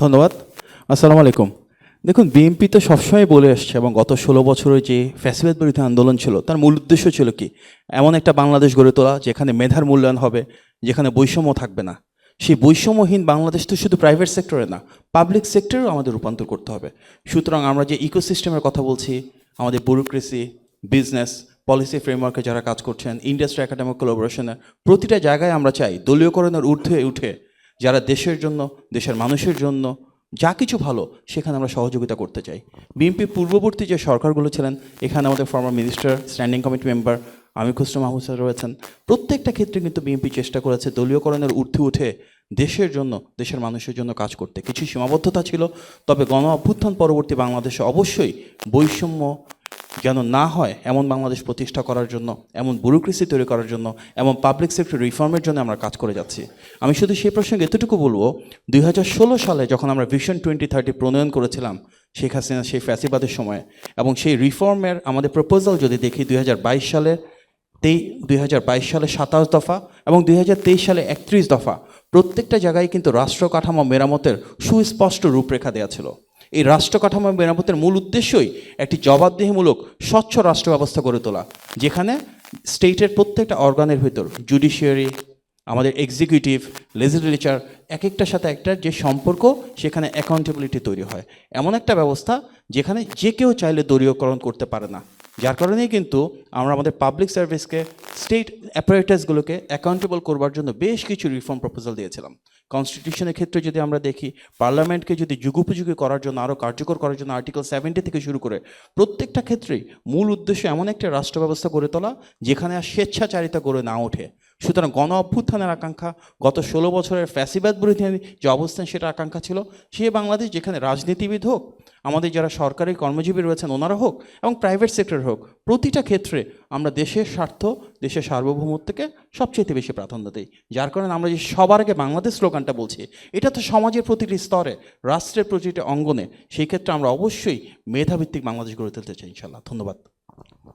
ধন্যবাদ। আসসালামু আলাইকুম। দেখুন, বিএনপি তো সবসময় বলে আসছে এবং গত ১৬ বছরের যে ফ্যাসিবাদ বিরোধী আন্দোলন ছিল তার মূল উদ্দেশ্য ছিল কি? এমন একটা বাংলাদেশ গড়ে তোলা যেখানে মেধার মূল্যায়ন হবে, যেখানে বৈষম্য থাকবে না। সেই বৈষম্যহীন বাংলাদেশ তো শুধু প্রাইভেট সেক্টরে না, পাবলিক সেক্টরেও আমাদের রূপান্তর করতে হবে। সুতরাং আমরা যে ইকোসিস্টেমের কথা বলছি, আমাদের ব্যুরোক্রেসি, বিজনেস, পলিসি ফ্রেমওয়ার্কে যারা কাজ করছেন, ইন্ডাস্ট্রি একাডেমিক কোলাবোরেশনে প্রতিটা জায়গায় আমরা চাই দলীয়করণের ঊর্ধ্বে উঠে যারা দেশের জন্য, দেশের মানুষের জন্য যা কিছু ভালো সেখানে আমরা সহযোগিতা করতে চাই। বিএনপির পূর্ববর্তী যে সরকারগুলো ছিলেন, এখানে আমাদের former minister, standing committee member Amir Khasru Mahmud sir রয়েছেন। প্রত্যেকটা ক্ষেত্রে কিন্তু বিএনপি চেষ্টা করেছে দলীয়করণের ঊর্ধ্বে উঠে দেশের জন্য, দেশের মানুষের জন্য কাজ করতে। কিছু সীমাবদ্ধতা ছিল, তবে গণ অভ্যুত্থান পরবর্তী বাংলাদেশে অবশ্যই বৈষম্য যেন না হয় এমন বাংলাদেশ প্রতিষ্ঠা করার জন্য, এমন ব্যুরোক্রেসি তৈরি করার জন্য, এমন পাবলিক সেক্টর রিফর্মের জন্য আমরা কাজ করে যাচ্ছি। আমি শুধু সেই প্রসঙ্গে এতটুকু বলবো, ২০১৬ সালে যখন আমরা ভিশন 2030 প্রণয়ন করেছিলাম শেখ হাসিনা সেই ফ্যাসিবাদের সময়ে, এবং সেই রিফর্মের আমাদের প্রপোজাল যদি দেখি ২০২২ সালে ২৭ দফা এবং ২০২৩ সালে ৩১ দফা, প্রত্যেকটা জায়গায় কিন্তু রাষ্ট্র কাঠামো মেরামতের সুস্পষ্ট রূপরেখা দেওয়া ছিল। এই রাষ্ট্র কাঠামো মেরামতের মূল উদ্দেশ্যই একটি জবাবদিহিমূলক স্বচ্ছ রাষ্ট্র ব্যবস্থা গড়ে তোলা, যেখানে স্টেটের প্রত্যেকটা অর্গানের ভিতর জুডিশিয়ারি, আমাদের এক্সিকিউটিভ, লেজিসলেচার, এক একটার সাথে একটার যে সম্পর্ক, সেখানে অ্যাকাউন্টেবিলিটি তৈরি হয়। এমন একটা ব্যবস্থা যেখানে যে কেউ চাইলে দলীয়করণ করতে পারে না। যার কারণেই কিন্তু আমরা আমাদের পাবলিক সার্ভিসকে, স্টেট অ্যাপারেটাসগুলোকে অ্যাকাউন্টেবল করবার জন্য বেশ কিছু রিফর্ম প্রপোজাল দিয়েছিলাম। কনস্টিটিউশনের ক্ষেত্রে যদি আমরা দেখি, পার্লামেন্টকে যদি যুগোপযোগী করার জন্য, আরও কার্যকর করার জন্য আর্টিকেল 70 থেকে শুরু করে প্রত্যেকটা ক্ষেত্রেই মূল উদ্দেশ্য এমন একটা রাষ্ট্র ব্যবস্থা গড়ে তোলা যেখানে আর স্বেচ্ছাচারিতা গড়ে না ওঠে। সুতরাং গণ অভ্যুত্থানের আকাঙ্ক্ষা, গত 16 বছরের ফ্যাসিবাদ বিরোধী যে অবস্থান, সেটা আকাঙ্ক্ষা ছিল সে বাংলাদেশ যেখানে রাজনীতিবিদ হোক, আমাদের যারা সরকারি কর্মজীবী রয়েছেন ওনারা হোক, এবং প্রাইভেট সেক্টর হোক, প্রতিটা ক্ষেত্রে আমরা দেশের স্বার্থ, দেশের সার্বভৌমত্বকে সবচেয়ে বেশি প্রাধান্য দিই। যার কারণে আমরা যে সবার আগে বাংলাদেশ স্লোগানটা বলছি, এটা তো সমাজের প্রতিটি স্তরে, রাষ্ট্রের প্রতিটি অঙ্গনে, সেই ক্ষেত্রে আমরা অবশ্যই মেধাভিত্তিক বাংলাদেশ গড়ে তুলতে চাই ইনশাআল্লাহ। ধন্যবাদ।